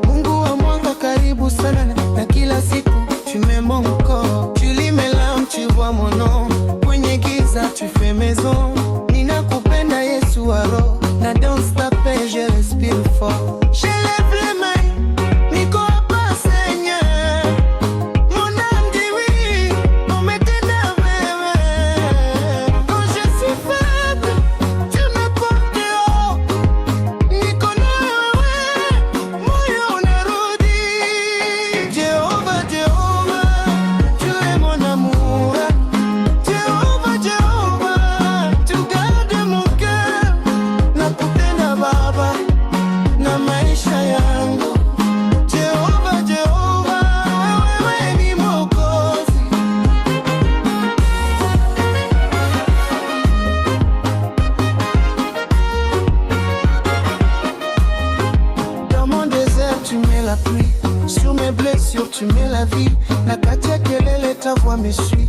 Mungu wa mwanga karibu sana, na kila siku tu mets mon corps, tu lis mes larmes, tu vois mon nom, kwenye giza tu fais maison. Ninakupenda Yesu wa roho, na dans ta paix je respire fort. Je lève les mains, niko hapa Seigneur, mon âme dit oui, umetenda wewe. Quand je suis faible, tu me portes haut, niko na wewe, moyo unarudi. Jehova, Jehova, tu es mon amour. Jehova, Jehova, tu gardes mon cœur. Nakupenda Baba na maisha yangu. Jehova, Jehova, wewe ni Mwokozi. Dans mon désert, tu mets la pluie. Sur mes blessures, tu mets la vie. Na kati ya kelele, ta voix me suit.